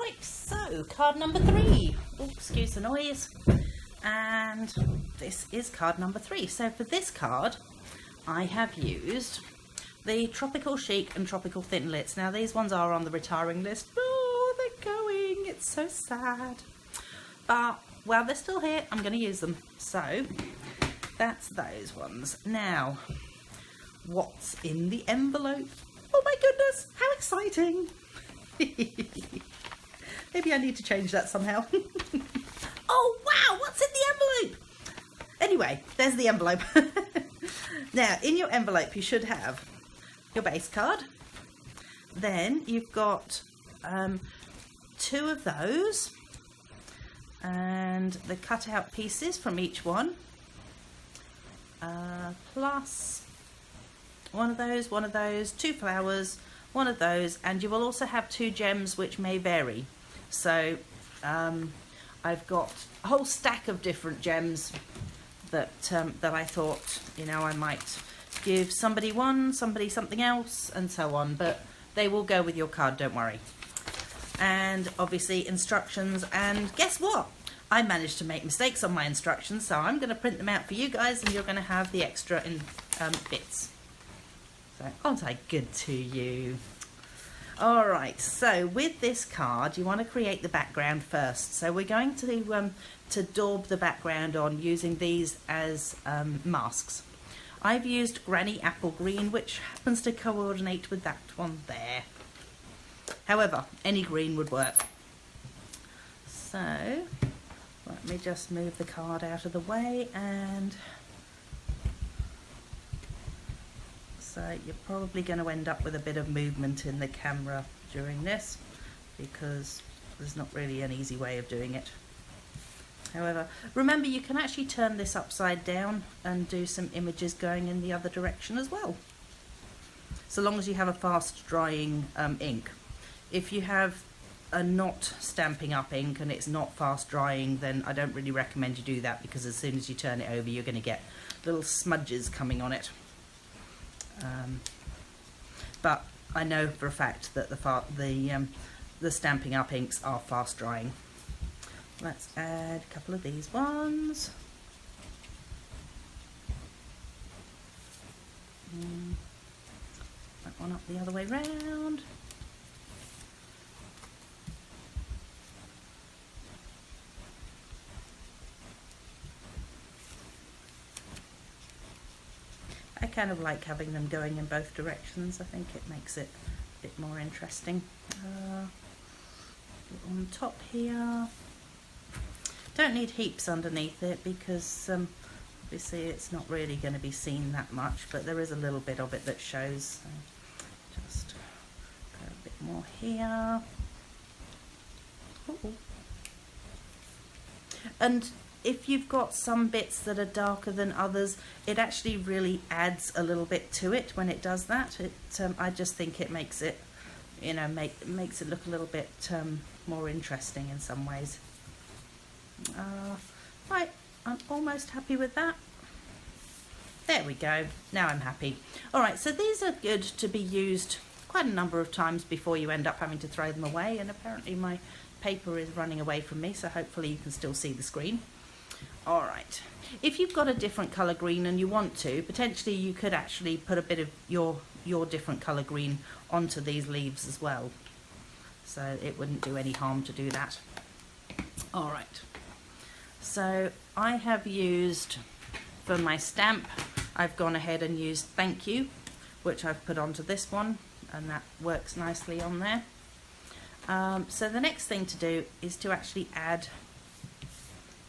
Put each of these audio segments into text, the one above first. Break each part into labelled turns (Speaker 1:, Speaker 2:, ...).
Speaker 1: Right, so card number 3. Oh, excuse the noise. And this is card number 3. So for this card, I have used the Tropical Chic and Tropical Thin Lits. Now these ones are on the retiring list. Oh, they're going. It's so sad. But while they're still here, I'm going to use them. So that's those ones. Now, what's in the envelope? Oh my goodness, how exciting. Maybe I need to change that somehow. Oh wow, what's in the envelope? Anyway, there's the envelope. Now, in your envelope you should have your base card. Then you've got 2 of those and the cut out pieces from each one, plus one of those, 2 flowers, one of those, and you will also have 2 gems which may vary. So I've got a whole stack of different gems that that I thought, you know, I might give somebody one, somebody something else, and so on, but they will go with your card, don't worry. And obviously instructions, and guess what? I managed to make mistakes on my instructions, so I'm going to print them out for you guys, and you're going to have the extra in bits. So, aren't I good to you? Alright, so with this card you want to create the background first. So we're going to daub the background on using these as masks. I've used Granny Apple Green, which happens to coordinate with that one there. However, any green would work. So let me just move the card out of the way, and so you're probably going to end up with a bit of movement in the camera during this, because there's not really an easy way of doing it. However, remember you can actually turn this upside down and do some images going in the other direction as well, so long as you have a fast drying ink. If you have a not stamping up ink and it's not fast drying, then I don't really recommend you do that, because as soon as you turn it over you're going to get little smudges coming on it. But I know for a fact that the stamping up inks are fast drying. Let's add a couple of these ones. That one up the other way round. I kind of like having them going in both directions. I think it makes it a bit more interesting. On top here, don't need heaps underneath it, because obviously it's not really going to be seen that much, but there is a little bit of it that shows. So just go a bit more here. Ooh. And if you've got some bits that are darker than others, it actually really adds a little bit to it when it does that. I just think it makes it, you know, makes it look a little bit more interesting in some ways. Right, I'm almost happy with that. There we go. Now I'm happy. Alright, so these are good to be used quite a number of times before you end up having to throw them away, and apparently my paper is running away from me, so hopefully you can still see the screen. Alright, if you've got a different colour green and you want to, potentially you could actually put a bit of your different colour green onto these leaves as well. So it wouldn't do any harm to do that. Alright, so I have used, for my stamp, I've gone ahead and used Thank You, which I've put onto this one, and that works nicely on there. So the next thing to do is to actually add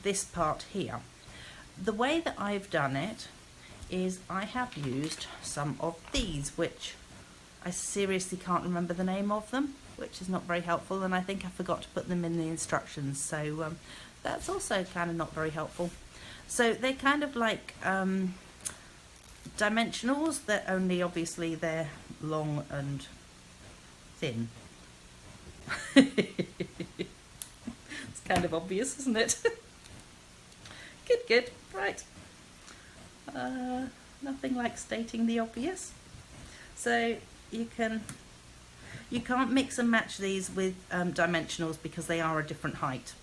Speaker 1: this part here. The way that I've done it is I have used some of these, which I seriously can't remember the name of them, which is not very helpful, and I think I forgot to put them in the instructions, so that's also kind of not very helpful. So they're kind of like dimensionals, that only obviously they're long and thin. It's kind of obvious, isn't it? Good, right. Nothing like stating the obvious. So you can You can't mix and match these with dimensionals because they are a different height.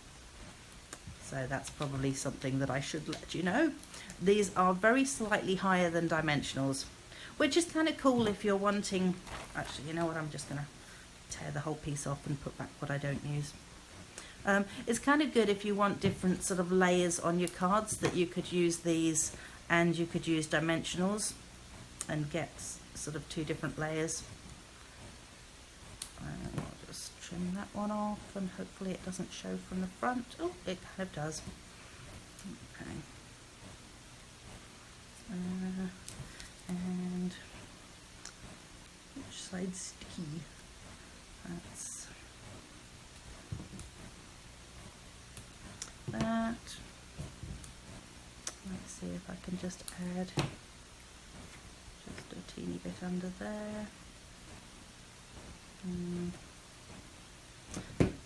Speaker 1: So that's probably something that I should let you know. These are very slightly higher than dimensionals, which is kind of cool if you're wanting, actually, you know what, I'm just going to tear the whole piece off and put back what I don't use. It's kind of good if you want different sort of layers on your cards, that you could use these and you could use dimensionals and get sort of 2 different layers. I'll just trim that one off and hopefully it doesn't show from the front. Oh, it kind of does. Okay. And which side's sticky? That's that. Let's see if I can just add just a teeny bit under there.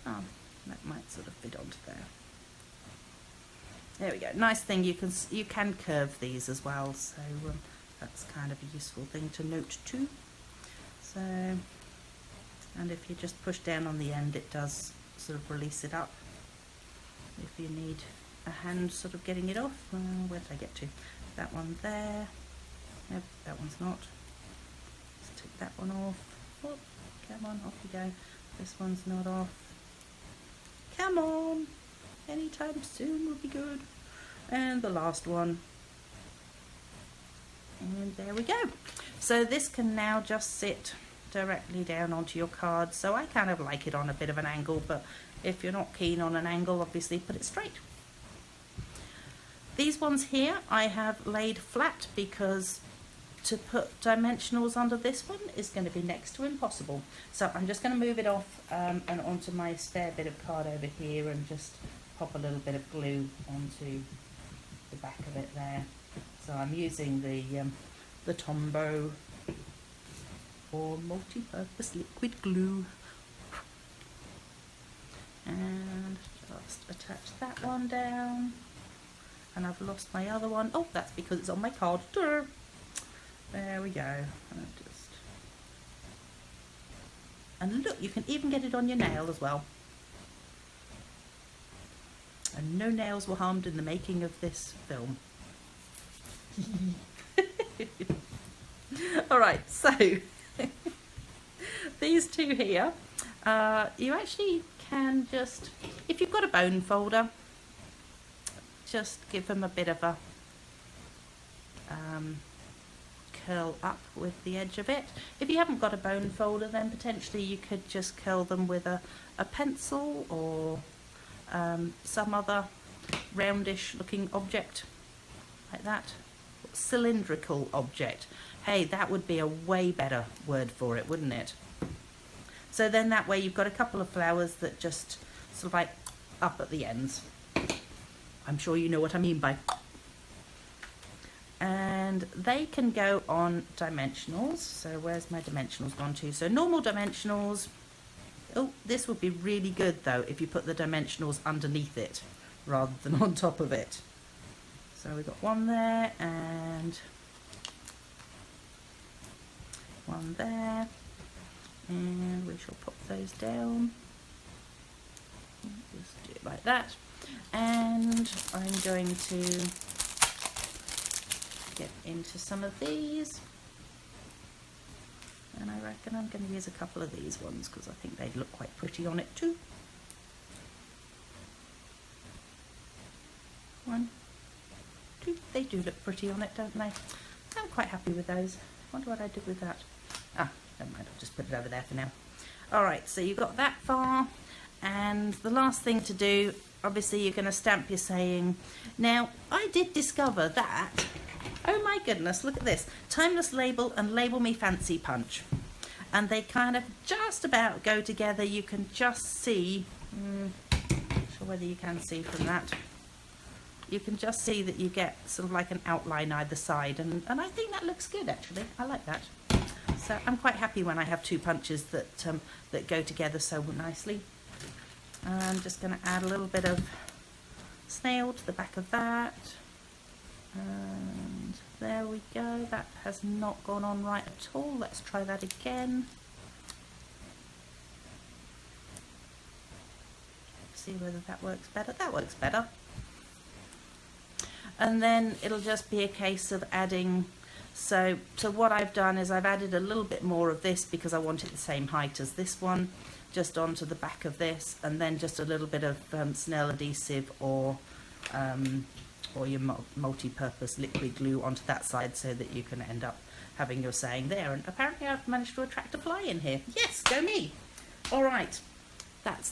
Speaker 1: Oh, that might sort of fit onto there. There we go. Nice thing, you can curve these as well, so that's kind of a useful thing to note too. So, and if you just push down on the end, it does sort of release it up. If you need a hand sort of getting it off, where did I get to? That one there. Nope, that one's not. Let's take that one off. Oh, come on, off you go. This one's not off. Come on! Anytime soon will be good. And the last one. And there we go. So this can now just sit directly down onto your card. So I kind of like it on a bit of an angle, but if you're not keen on an angle, obviously put it straight. These ones here I have laid flat because to put dimensionals under this one is going to be next to impossible. So I'm just going to move it off and onto my spare bit of card over here and just pop a little bit of glue onto the back of it there. So I'm using the Tombow or multi-purpose liquid glue. And just attach that one down. And I've lost my other one. Oh, that's because it's on my card. There we go. And look, you can even get it on your nail as well. And no nails were harmed in the making of this film. Alright, so these 2 here, you actually can just, if you've got a bone folder, just give them a bit of a curl up with the edge of it. If you haven't got a bone folder, then potentially you could just curl them with a pencil or some other roundish looking object like that. Cylindrical object. Hey, that would be a way better word for it, wouldn't it? So then that way you've got a couple of flowers that just sort of like up at the ends. I'm sure you know what I mean by. And they can go on dimensionals. So where's my dimensionals gone to? So normal dimensionals. Oh, this would be really good though if you put the dimensionals underneath it rather than on top of it. So we've got one there and one there, and we shall pop those down. Just do it like that. And I'm going to get into some of these. And I reckon I'm going to use a couple of these ones because I think they'd look quite pretty on it too. 1, 2, they do look pretty on it, don't they? I'm quite happy with those. Wonder what I did with that. Ah, never mind, I'll just put it over there for now. Alright, so you've got that far. And the last thing to do, obviously you're going to stamp your saying. Now, I did discover that, oh my goodness, look at this. Timeless Label and Label Me Fancy Punch. And they kind of just about go together. You can just see, not sure whether you can see from that. You can just see that you get sort of like an outline either side. And I think that looks good actually. I like that. So I'm quite happy when I have 2 punches that, that go together so nicely. I'm just going to add a little bit of snail to the back of that. And there we go. That has not gone on right at all. Let's try that again. see whether that works better. That works better. And then it'll just be a case of adding, so what I've done is I've added a little bit more of this because I want it the same height as this one, just onto the back of this, and then just a little bit of Snell adhesive or your multi-purpose liquid glue onto that side so that you can end up having your saying there. And apparently I've managed to attract a fly in here. Yes, go me. All right, that's